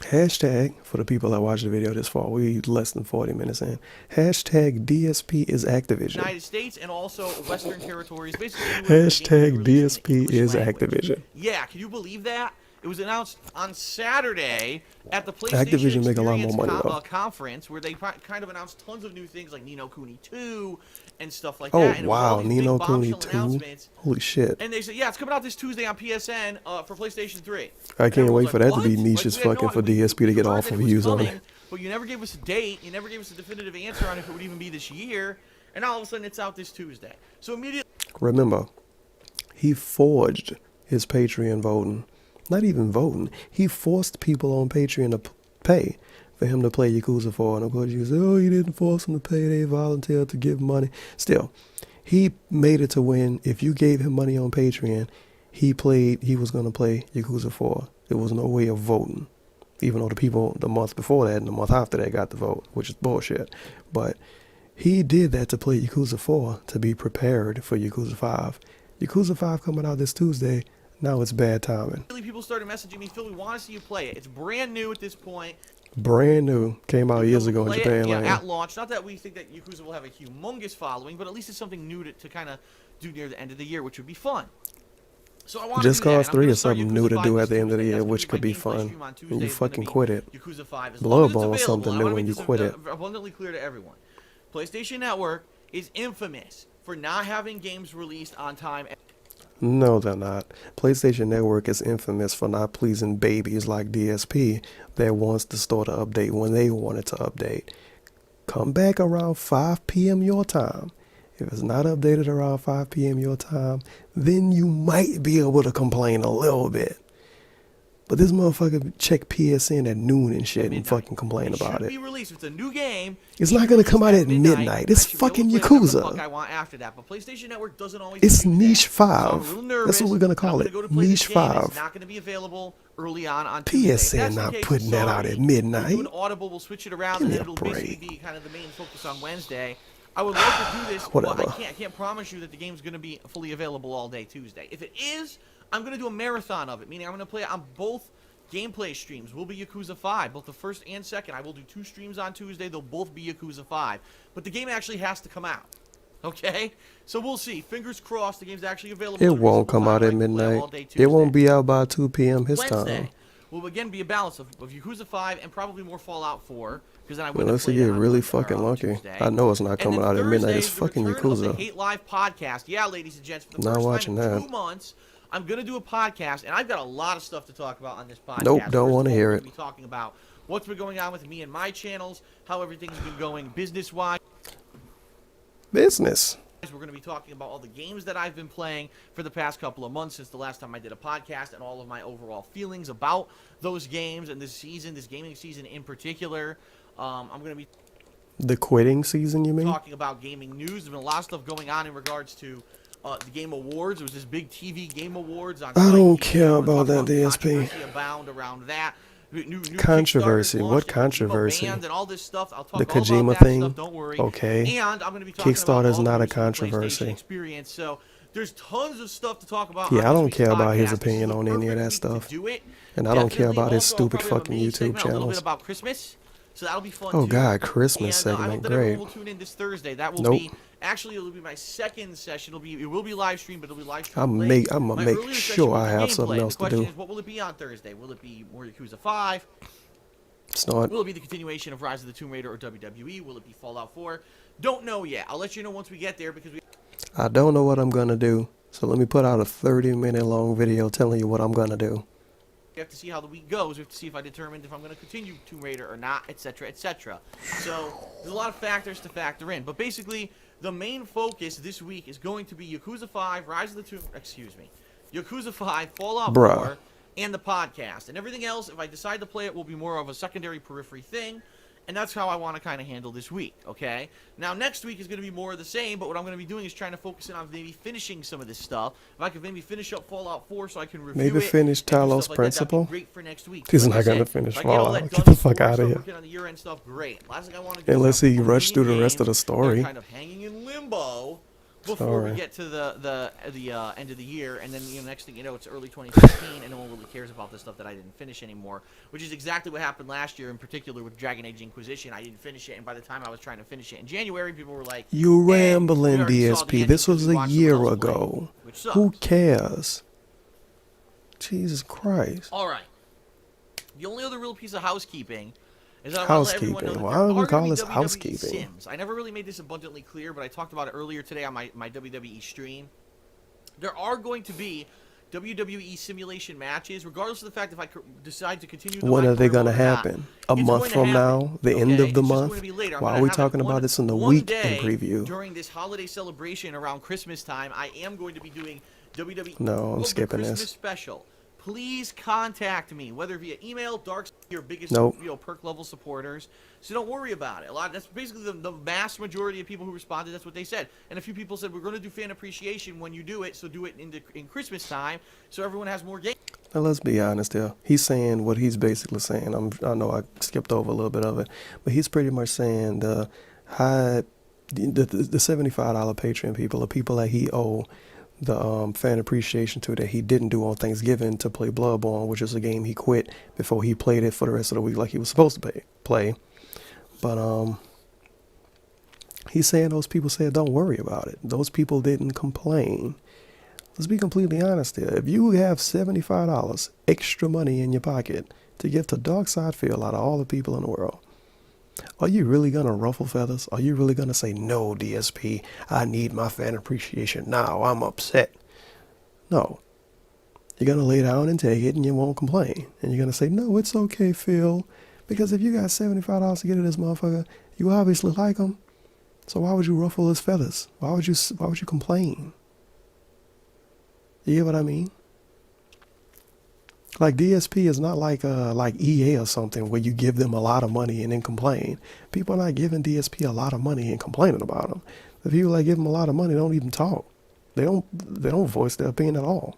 B: Hashtag, for the people that watch the video this far, we less than 40 minutes in. Hashtag DSP is Activision.
A: United States and also Western territories. Basically,
B: hashtag DSP is Activision.
A: Yeah, can you believe that? It was announced on Saturday at the PlayStation
B: Activision make a lot more money though.
A: Conference where they kind of announced tons of new things like Ni no Kuni 2 and stuff like
B: oh,
A: that. And
B: wow, Ni no Kuni 2? Holy shit.
A: And they said, yeah, it's coming out this Tuesday on PSN for PlayStation 3.
B: I can't wait
A: like,
B: for that
A: what?
B: to be niche as fucking for DSP to get awful views on it.
A: But you never gave us a date. You never gave us a definitive answer on if it would even be this year. And all of a sudden it's out this Tuesday. So immediately...
B: Remember, he forged his Patreon voting. Not even voting. He forced people on Patreon to pay for him to play Yakuza 4. And of course you say, oh, you didn't force them to pay. They volunteered to give money. Still, he made it to when if you gave him money on Patreon, he was going to play Yakuza 4. There was no way of voting. Even though the people the month before that and the month after that got the vote, which is bullshit. But he did that to play Yakuza 4 to be prepared for Yakuza 5. Yakuza 5 coming out this Tuesday. Now it's bad timing.
A: People started messaging me, Phil, we want to see you play it. It's brand new at this point.
B: Brand new. Came out years ago in Japan.
A: Yeah, at launch. Not that we think that Yakuza will have a humongous following, but at least it's something new to kind of do near the end of the year, which would be fun. So I want
B: Just Cause 3 is something new to do at the end of the year, which could be fun. And you fucking quit it. Bloodborne is something new and you quit it.
A: Abundantly clear to everyone. PlayStation Network is infamous for not having games released on time.
B: No, they're not. PlayStation Network is infamous for not pleasing babies like DSP that wants the store to update when they want it to update. Come back around 5 p.m. your time. If it's not updated around 5 p.m. your time, then you might be able to complain a little bit. But this motherfucker check PSN at noon and shit and fucking complain about it.
A: Be released. It's a new game.
B: It's not gonna come out at midnight. It's fucking Yakuza.
A: I want after that, but PlayStation Network doesn't always.
B: It's Niche 5. That's what we're gonna call it. Niche 5.
A: It's not gonna be available early on
B: PSN not putting that out at midnight.
A: An Audible will switch it around, and it'll basically be kind of the main focus on Wednesday. I would love to do this, but I can't promise you that the game's gonna be fully available all day Tuesday. If it is, I'm going to do a marathon of it, meaning I'm going to play it on both gameplay streams. Will be Yakuza 5, both the first and second. I will do 2 streams on Tuesday. They'll both be Yakuza 5. But the game actually has to come out. Okay? So we'll see. Fingers crossed the game's actually available.
B: It won't come out at midnight. It won't be out by 2 p.m. his time.
A: Will again be a balance of Yakuza 5 and probably more Fallout 4. Because then I
B: would unless you get really fucking lucky. I know it's not coming out at midnight. It's fucking Yakuza.
A: Hate Live podcast. Yeah, ladies and gents. For the
B: not
A: first
B: watching
A: time in
B: that.
A: 2 months, I'm going to do a podcast, and I've got a lot of stuff to talk about on this podcast.
B: Nope, don't want to hear it.
A: We're going to be talking about what's been going on with me and my channels, how everything's been going business-wise.
B: Business.
A: We're going to be talking about all the games that I've been playing for the past couple of months since the last time I did a podcast, and all of my overall feelings about those games and this season, this gaming season in particular. I'm going to be...
B: The quitting season, you mean?
A: Talking about gaming news. There's been a lot of stuff going on in regards to the Game Awards. There was this big TV Game Awards on.
B: I don't care about that, DSP.
A: Abound around that. New
B: controversy. What controversy?
A: And all this stuff. I'll talk
B: the
A: all
B: Kojima
A: about that
B: thing.
A: Stuff, don't worry.
B: Okay.
A: And I'm going to be talking
B: Kickstarter's
A: about
B: not a controversy.
A: Experience. So There's tons of stuff to talk about.
B: Yeah,
A: on
B: I
A: this
B: don't
A: week's
B: care about his
A: podcast. This is
B: opinion
A: the
B: on any of
A: perfect
B: that
A: week to
B: stuff.
A: do it.
B: And I don't care
A: Definitely.
B: about his
A: Also, I'll
B: stupid
A: probably have a
B: fucking
A: mini
B: YouTube
A: segment, a little bit
B: channels.
A: about Christmas. So that'll be fun
B: Oh,
A: too.
B: God, Christmas
A: And I hope
B: segment.
A: that
B: Great.
A: everyone will tune in this Thursday. That will
B: Nope.
A: be actually it'll be my second session. It will be live streamed, but it'll be live streamed.
B: I'm
A: late.
B: gonna
A: My
B: make
A: earlier session
B: sure
A: was
B: I
A: the
B: have something
A: gameplay.
B: else
A: The
B: to do.
A: question is, what will it be on Thursday? Will it be more Yakuza 5?
B: It's not.
A: Will it be the continuation of Rise of the Tomb Raider or WWE? Will it be Fallout 4? Don't know yet. I'll let you know once we get there because we
B: I don't know what I'm gonna do. So let me put out a 30-minute long video telling you what I'm gonna do.
A: have to see how the week goes. We have to see if I determined if I'm going to continue Tomb Raider or not, etc., etc. So there's a lot of factors to factor in. But basically, the main focus this week is going to be Yakuza 5, Yakuza 5, Fallout 4, and the podcast. And everything else, if I decide to play it, will be more of a secondary periphery thing. And that's how I want to kind of handle this week, okay? Now, next week is going to be more of the same, but what I'm going to be doing is trying to focus in on maybe finishing some of this stuff. If I could maybe finish up Fallout 4 so I can review it.
B: Maybe finish Talos
A: like
B: Principle.
A: That'd be great for next week.
B: He's
A: Like
B: not going to finish Fallout. Get the fuck out of here.
A: Working on the year-end stuff, great. Last thing I want to do
B: Unless
A: is
B: he rushed through the rest of the story.
A: kind of hanging in limbo before we get to the end of the year, and then next thing you know, it's early 2015, and no one really cares about the stuff that I didn't finish anymore, which is exactly what happened last year, in particular with Dragon Age Inquisition. I didn't finish it, and by the time I was trying to finish it in January, people were like,
B: "You rambling,
A: we saw the
B: DSP. This was a year ago.
A: which sucks.
B: Who cares? Jesus Christ."
A: All right. The only other real piece of housekeeping is that
B: housekeeping. Why do we call this housekeeping?
A: Sims. I never really made this abundantly clear, but I talked about it earlier today on my WWE stream. There are going to be WWE simulation matches, regardless of the fact if I decide to continue.
B: When are they going to happen? A month from now? The end of the month? Why are we talking about this in the week in preview?
A: During this holiday celebration around Christmas time, I am going to be doing WWE.
B: No, I'm skipping
A: Christmas
B: this.
A: Special. Please contact me, whether via email, Dark, your biggest perk level supporters. So don't worry about it. That's basically the vast majority of people who responded. That's what they said. And a few people said, we're going to do fan appreciation when you do it, so do it in Christmas time, so everyone has more games.
B: Now let's be honest here. He's saying what he's basically saying. I know I skipped over a little bit of it, but he's pretty much saying the $75 Patreon people are people that he owe the fan appreciation to that he didn't do on Thanksgiving to play Bloodborne, which is a game he quit before he played it for the rest of the week like he was supposed to play. But he's saying those people said don't worry about it. Those people didn't complain. Let's be completely honest here. If you have $75 extra money in your pocket to give to Darkside Phil out of all the people in the world, are you really going to ruffle feathers? Are you really going to say, no, DSP, I need my fan appreciation now, I'm upset? No. You're going to lay down and take it and you won't complain. And you're going to say, no, it's okay, Phil. Because if you got $75 to get to this motherfucker, you obviously like him. So why would you ruffle his feathers? Why would you complain? You get what I mean? Like DSP is not like EA or something where you give them a lot of money and then complain. People are not giving DSP a lot of money and complaining about them. The people that give them a lot of money don't even talk. They don't voice their opinion at all.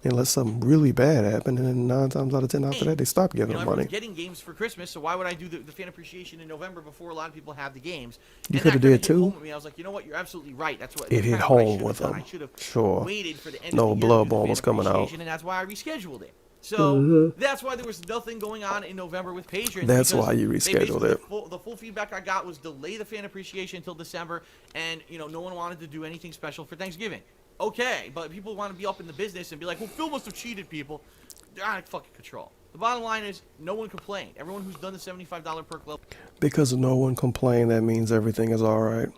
B: Unless something really bad happened, and then 9 times out of 10 after that, they stop giving them money.
A: Getting games for Christmas, so why would I do the fan appreciation in November before a lot of people have the games?
B: You could have did too.
A: I was like, you know what, you're absolutely right. That's what
B: it hit home with them.
A: I should have
B: sure.
A: waited for the end
B: no
A: of the year
B: Bloodborne was coming out,
A: and that's why I rescheduled it. So that's why there was nothing going on in November with patrons.
B: That's why you rescheduled it.
A: The full feedback I got was delay the fan appreciation until December, and no one wanted to do anything special for Thanksgiving. Okay, but people want to be up in the business and be like, well, Phil must have cheated people. They're out of fucking control. The bottom line is, no one complained. Everyone who's done the $75 perk level.
B: Because no one complained, that means everything is all right.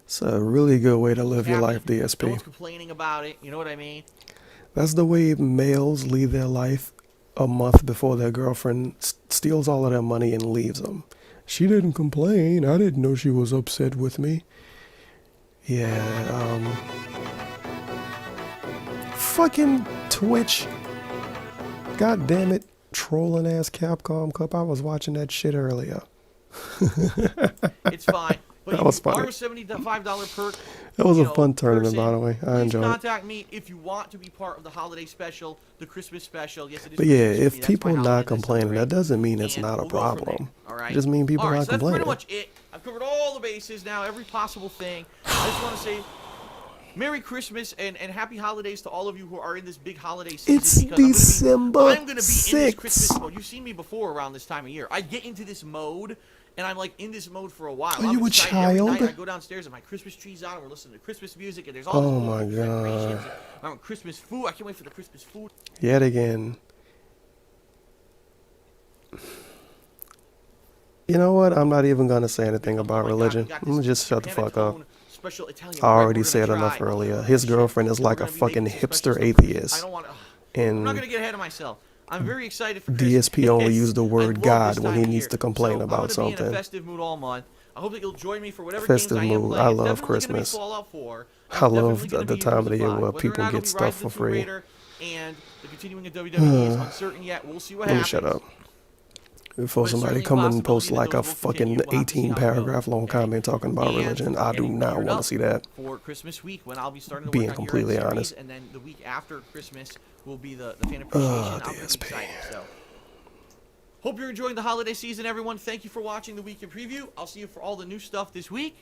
B: It's a really good way to live your life, DSP.
A: No one's complaining about it. You know what I mean?
B: That's the way males leave their life a month before their girlfriend steals all of their money and leaves them. She didn't complain. I didn't know she was upset with me. Yeah, fucking Twitch. God damn it. Trolling ass Capcom Cup. I was watching that shit earlier.
A: It's fine. But
B: that was funny.
A: Our $75 perk.
B: That was a fun tournament, by the way. I enjoyed it.
A: Contact me if you want to be part of the holiday special, the Christmas special. Yes, it is.
B: But yeah, if people not complaining, that doesn't mean it's not a problem.
A: All right.
B: It just means people not complaining.
A: That's pretty much it. I've covered all the bases now, every possible thing. I just want to say, Merry Christmas and Happy Holidays to all of you who are in this big holiday season.
B: It's
A: because
B: December
A: I'm gonna be in this
B: 6th.
A: Christmas mode. You've seen me before around this time of year. I get into this mode, and I'm like in this mode for a while.
B: Are
A: I'm
B: you a
A: excited every
B: child?
A: night. I go downstairs and my Christmas tree's on, and we're listening to Christmas music, and there's all
B: Oh
A: this
B: my
A: decorations.
B: God.
A: And I'm Christmas food. I can't wait for the Christmas food.
B: Yet again. You know what? I'm not even gonna say anything about religion. I'm gonna just shut the fuck up.
A: Special Italian
B: I
A: bread
B: already
A: we're
B: said
A: gonna
B: enough
A: try.
B: earlier. His girlfriend is like
A: We're
B: a
A: gonna be
B: fucking
A: making some
B: hipster
A: special stuff. I
B: atheist.
A: don't want. I'm not
B: And
A: gonna get ahead of myself. I'm very excited for Christmas.
B: DSP only used the
A: I
B: word
A: love
B: God
A: this
B: when
A: time
B: he
A: of
B: needs
A: year.
B: to complain
A: So
B: about
A: I'm gonna be in a
B: something.
A: festive mood all month. I hope that you'll join me for whatever
B: Festive
A: games I am
B: mood.
A: playing.
B: I
A: It's
B: love
A: definitely
B: Christmas.
A: gonna be Fallout 4.
B: I love
A: Definitely gonna
B: the
A: be
B: time of the year
A: Gears of
B: where
A: 5. Whether or
B: people
A: not it'll
B: get
A: be
B: stuff
A: Rise of
B: for
A: the Tomb
B: free.
A: Raider and the continuing of WWE is uncertain yet. We'll see what
B: Let me
A: happens.
B: shut up. Before
A: But it's
B: somebody
A: certainly a
B: come and post
A: possibility that
B: like a
A: those will continue.
B: fucking
A: We'll have to see
B: 18
A: how it goes,
B: paragraph long
A: okay?
B: comment talking about
A: And
B: religion, I do
A: getting
B: not
A: geared
B: want to
A: up
B: see that.
A: for Christmas week when I'll be starting to
B: Being
A: work on
B: completely
A: year-end
B: honest.
A: series, and then the week after Christmas will be the fan appreciation. I'm pretty
B: DSP.
A: excited. So, hope you're enjoying the holiday season, everyone. Thank you for watching the weekend preview. I'll see you for all the new stuff this week.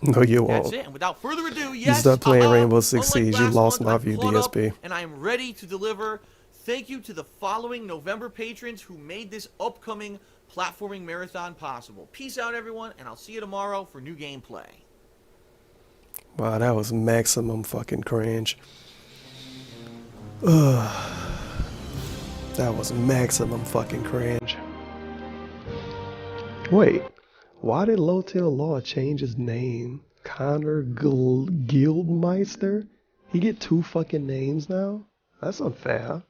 B: No, you
A: That's
B: won't.
A: it. And without further ado,
B: You
A: yes,
B: start playing
A: aha,
B: Rainbow Six
A: unlike
B: Siege, you
A: last
B: lost
A: month,
B: my
A: I've
B: view,
A: caught up,
B: DSP.
A: and I am ready to deliver. Thank you to the following November patrons who made this upcoming platforming marathon possible. Peace out, everyone, and I'll see you tomorrow for new gameplay.
B: Wow, that was maximum fucking cringe. Ugh. That was maximum fucking cringe. Wait, why did Lotel Law change his name? Connor Guildmeister? He get 2 fucking names now? That's unfair.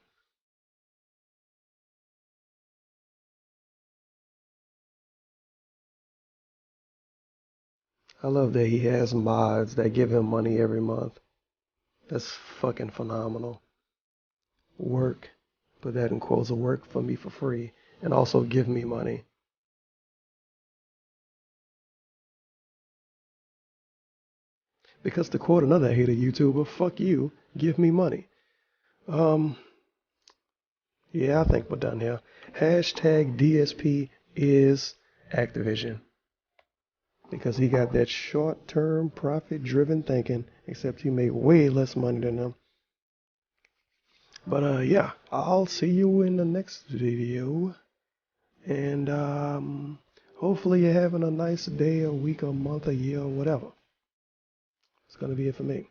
B: I love that he has mods that give him money every month. That's fucking phenomenal. Work, put that in quotes, work for me for free, and also give me money. Because to quote another hater YouTuber, fuck you, give me money. Yeah, I think we're done here. Hashtag DSP is Activision. Because he got that short-term, profit-driven thinking, except he made way less money than them. But yeah, I'll see you in the next video. And hopefully you're having a nice day, a week, a month, a year, or whatever. It's gonna be it for me.